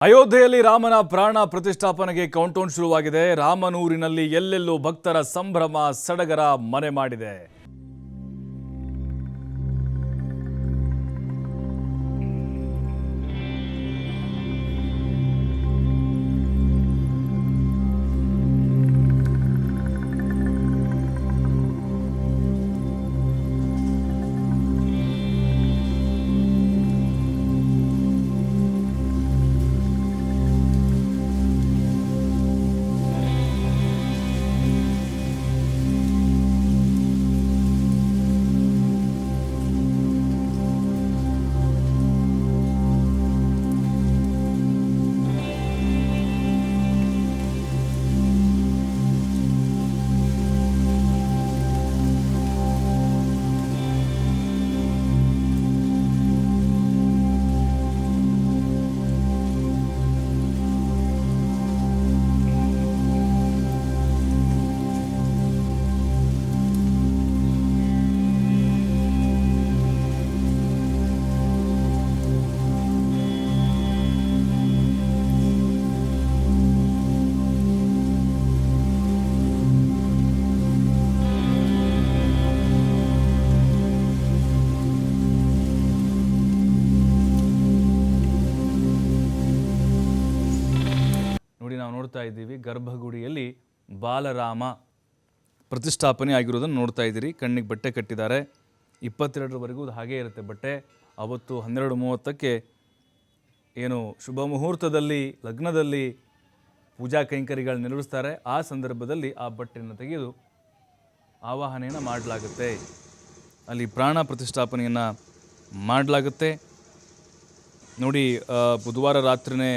ಅಯೋಧ್ಯೆಯಲ್ಲಿ ರಾಮನ ಪ್ರಾಣ ಪ್ರತಿಷ್ಠಾಪನೆಗೆ ಕೌಂಟೌನ್ ಶುರುವಾಗಿದೆ. ರಾಮನೂರಿನಲ್ಲಿ ಎಲ್ಲೆಲ್ಲೂ ಭಕ್ತರ ಸಂಭ್ರಮ ಸಡಗರ ಮನೆ ಮಾಡಿದೆ. ನಾವು ನೋಡ್ತಾ ಇದ್ದೀವಿ, ಗರ್ಭಗುಡಿಯಲ್ಲಿ ಬಾಲರಾಮ ಪ್ರತಿಷ್ಠಾಪನೆ ಆಗಿರೋದನ್ನು ನೋಡ್ತಾ ಇದ್ದೀರಿ. ಕಣ್ಣಿಗೆ ಬಟ್ಟೆ ಕಟ್ಟಿದ್ದಾರೆ. 22ರವರೆಗೂ ಹಾಗೇ ಇರುತ್ತೆ ಬಟ್ಟೆ. ಅವತ್ತು 12:30ಕ್ಕೆ ಏನು ಶುಭ ಮುಹೂರ್ತದಲ್ಲಿ ಲಗ್ನದಲ್ಲಿ ಪೂಜಾ ಕೈಂಕರ್ಯಗಳು ನಿರ್ವಹಿಸ್ತಾರೆ. ಆ ಸಂದರ್ಭದಲ್ಲಿ ಆ ಬಟ್ಟೆಯನ್ನು ತೆಗೆದು ಆವಾಹನೆಯನ್ನು ಮಾಡಲಾಗುತ್ತೆ. ಅಲ್ಲಿ ಪ್ರಾಣ ಪ್ರತಿಷ್ಠಾಪನೆಯನ್ನು ಮಾಡಲಾಗುತ್ತೆ. ನೋಡಿ, ಬುಧವಾರ ರಾತ್ರಿನೇ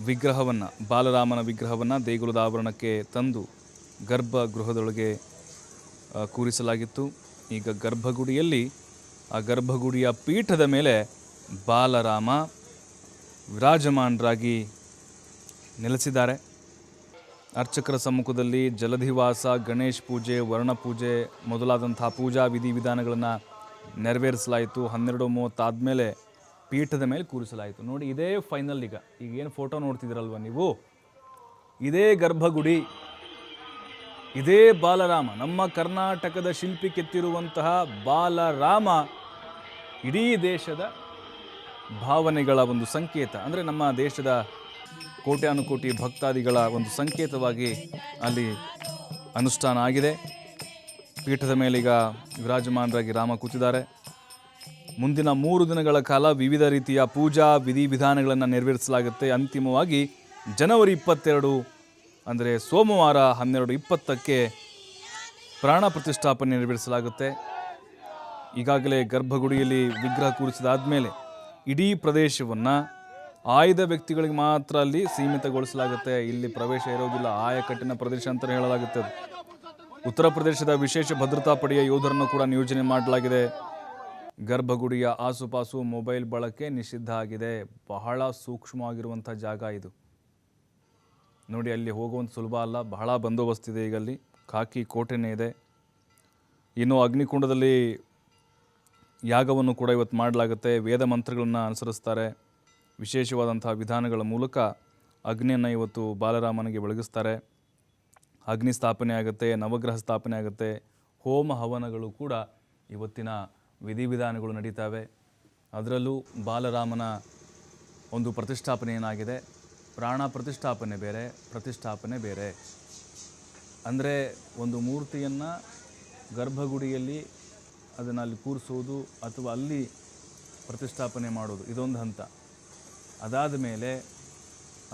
ವಿಗ್ರಹವನ್ನು, ಬಾಲರಾಮನ ವಿಗ್ರಹವನ್ನು ದೇಗುಲದ ಆವರಣಕ್ಕೆ ತಂದು ಗರ್ಭಗೃಹದೊಳಗೆ ಕೂರಿಸಲಾಗಿತ್ತು. ಈಗ ಗರ್ಭಗುಡಿಯಲ್ಲಿ, ಆ ಗರ್ಭಗುಡಿಯ ಪೀಠದ ಮೇಲೆ ಬಾಲರಾಮ ವಿರಾಜಮಾನರಾಗಿ ನೆಲೆಸಿದ್ದಾರೆ. ಅರ್ಚಕರ ಸಮ್ಮುಖದಲ್ಲಿ ಜಲಧಿವಾಸ, ಗಣೇಶ್ ಪೂಜೆ, ವರ್ಣಪೂಜೆ ಮೊದಲಾದಂಥ ಪೂಜಾ ವಿಧಿವಿಧಾನಗಳನ್ನು ನೆರವೇರಿಸಲಾಯಿತು. 12:30 ಆದಮೇಲೆ ಪೀಠದ ಮೇಲೆ ಕೂರಿಸಲಾಯಿತು. ನೋಡಿ, ಇದೇ ಫೈನಲ್. ಈಗೇನು ಫೋಟೋ ನೋಡ್ತಿದ್ದೀರಲ್ವ ನೀವು, ಇದೇ ಗರ್ಭಗುಡಿ, ಇದೇ ಬಾಲರಾಮ, ನಮ್ಮ ಕರ್ನಾಟಕದ ಶಿಲ್ಪಿ ಕೆತ್ತಿರುವಂತಹ ಬಾಲರಾಮ ಇಡೀ ದೇಶದ ಭಾವನೆಗಳ ಒಂದು ಸಂಕೇತ. ಅಂದರೆ ನಮ್ಮ ದೇಶದ ಕೋಟ್ಯಾನುಕೋಟಿ ಭಕ್ತಾದಿಗಳ ಒಂದು ಸಂಕೇತವಾಗಿ ಅಲ್ಲಿ ಅನುಷ್ಠಾನ ಆಗಿದೆ. ಪೀಠದ ಮೇಲೀಗ ವಿರಾಜಮಾನರಾಗಿ ರಾಮ ಕೂತಿದ್ದಾರೆ. ಮುಂದಿನ 3 ದಿನಗಳ ಕಾಲ ವಿವಿಧ ರೀತಿಯ ಪೂಜಾ ವಿಧಿವಿಧಾನಗಳನ್ನು ನೆರವೇರಿಸಲಾಗುತ್ತೆ. ಅಂತಿಮವಾಗಿ ಜನವರಿ 22 ಅಂದರೆ ಸೋಮವಾರ 12:20ಕ್ಕೆ ಪ್ರಾಣ ಪ್ರತಿಷ್ಠಾಪನೆ ನೆರವೇರಿಸಲಾಗುತ್ತೆ. ಈಗಾಗಲೇ ಗರ್ಭಗುಡಿಯಲ್ಲಿ ವಿಗ್ರಹ ಕೂರಿಸಿದಾದ ಮೇಲೆ ಇಡೀ ಪ್ರದೇಶವನ್ನು ಆಯ್ದ ವ್ಯಕ್ತಿಗಳಿಗೆ ಮಾತ್ರ ಅಲ್ಲಿ ಸೀಮಿತಗೊಳಿಸಲಾಗುತ್ತೆ. ಇಲ್ಲಿ ಪ್ರವೇಶ ಇರೋದಿಲ್ಲ. ಆಯಕಟ್ಟಿನ ಪ್ರದೇಶ ಅಂತ ಹೇಳಲಾಗುತ್ತೆ. ಉತ್ತರ ಪ್ರದೇಶದ ವಿಶೇಷ ಭದ್ರತಾ ಪಡೆಯ ಯೋಧರನ್ನು ಕೂಡ ನಿಯೋಜನೆ ಮಾಡಲಾಗಿದೆ. ಗರ್ಭಗುಡಿಯ ಆಸುಪಾಸು ಮೊಬೈಲ್ ಬಳಕೆ ನಿಷಿದ್ಧ ಆಗಿದೆ. ಬಹಳ ಸೂಕ್ಷ್ಮವಾಗಿರುವಂಥ ಜಾಗ ಇದು. ನೋಡಿ, ಅಲ್ಲಿ ಹೋಗುವಂಥ ಸುಲಭ ಅಲ್ಲ. ಬಹಳ ಬಂದೋಬಸ್ತಿದೆ. ಈಗ ಅಲ್ಲಿ ಕಾಕಿ ಕೋಟೆನೇ ಇದೆ. ಇನ್ನು ಅಗ್ನಿಕುಂಡದಲ್ಲಿ ಯಾಗವನ್ನು ಕೂಡ ಇವತ್ತು ಮಾಡಲಾಗುತ್ತೆ. ವೇದ ಮಂತ್ರಗಳನ್ನು ಅನುಸರಿಸ್ತಾರೆ. ವಿಶೇಷವಾದಂಥ ವಿಧಾನಗಳ ಮೂಲಕ ಅಗ್ನಿಯನ್ನು ಇವತ್ತು ಬಾಲರಾಮನಿಗೆ ಬೆಳಗಿಸ್ತಾರೆ. ಅಗ್ನಿ ಸ್ಥಾಪನೆ ಆಗುತ್ತೆ, ನವಗ್ರಹ ಸ್ಥಾಪನೆ ಆಗುತ್ತೆ, ಹೋಮ ಹವನಗಳು ಕೂಡ ಇವತ್ತಿನ ವಿಧಿವಿಧಾನಗಳು ನಡೀತವೆ. ಅದರಲ್ಲೂ ಬಾಲರಾಮನ ಒಂದು ಪ್ರತಿಷ್ಠಾಪನೆ ಏನಾಗಿದೆ, ಪ್ರಾಣ ಪ್ರತಿಷ್ಠಾಪನೆ ಬೇರೆ, ಪ್ರತಿಷ್ಠಾಪನೆ ಬೇರೆ. ಅಂದರೆ ಒಂದು ಮೂರ್ತಿಯನ್ನು ಗರ್ಭಗುಡಿಯಲ್ಲಿ ಅದನ್ನು ಅಲ್ಲಿ ಕೂರಿಸೋದು ಅಥವಾ ಅಲ್ಲಿ ಪ್ರತಿಷ್ಠಾಪನೆ ಮಾಡೋದು ಇದೊಂದು ಹಂತ. ಅದಾದ ಮೇಲೆ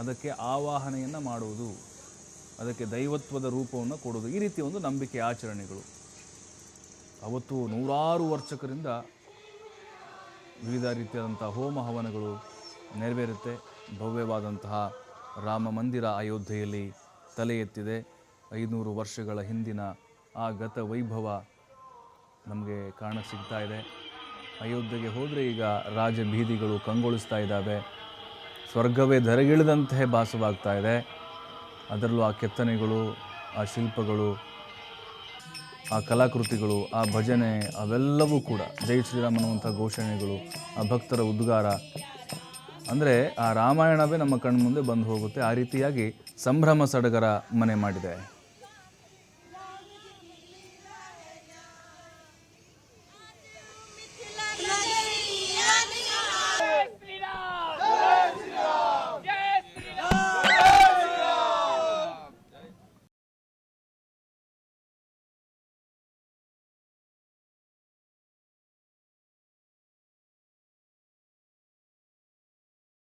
ಅದಕ್ಕೆ ಆವಾಹನೆಯನ್ನು ಮಾಡುವುದು, ಅದಕ್ಕೆ ದೈವತ್ವದ ರೂಪವನ್ನು ಕೊಡೋದು, ಈ ರೀತಿಯ ಒಂದು ನಂಬಿಕೆ ಆಚರಣೆಗಳು. ಅವತ್ತು 100 ಅರ್ಚಕರಿಂದ ವಿವಿಧ ರೀತಿಯಾದಂಥ ಹೋಮ ಹವನಗಳು ನೆರವೇರುತ್ತೆ. ಭವ್ಯವಾದಂತಹ ರಾಮ ಮಂದಿರ ಅಯೋಧ್ಯೆಯಲ್ಲಿ ತಲೆ ಎತ್ತಿದೆ. 500 ವರ್ಷಗಳ ಹಿಂದಿನ ಆ ಗತ ವೈಭವ ನಮಗೆ ಕಾಣಕ್ಕೆ ಸಿಗ್ತಾ ಇದೆ. ಅಯೋಧ್ಯೆಗೆ ಹೋದರೆ ಈಗ ರಾಜ ಬೀದಿಗಳು ಕಂಗೊಳಿಸ್ತಾ ಇದ್ದಾವೆ. ಸ್ವರ್ಗವೇ ಧರೆಗಿಳಿದಂತೆ ಭಾಸವಾಗ್ತಾ ಇದೆ. ಅದರಲ್ಲೂ ಆ ಕೆತ್ತನೆಗಳು, ಆ ಶಿಲ್ಪಗಳು, ಆ ಕಲಾಕೃತಿಗಳು, ಆ ಭಜನೆ, ಅವೆಲ್ಲವೂ ಕೂಡ ಜೈ ಶ್ರೀರಾಮ್ ಅನ್ನುವಂಥ ಘೋಷಣೆಗಳು, ಆ ಭಕ್ತರ ಉದ್ಗಾರ, ಅಂದರೆ ಆ ರಾಮಾಯಣವೇ ನಮ್ಮ ಕಣ್ಮುಂದೆ ಬಂದು ಹೋಗುತ್ತೆ. ಆ ರೀತಿಯಾಗಿ ಸಂಭ್ರಮ ಸಡಗರ ಮನೆ ಮಾಡಿದೆ.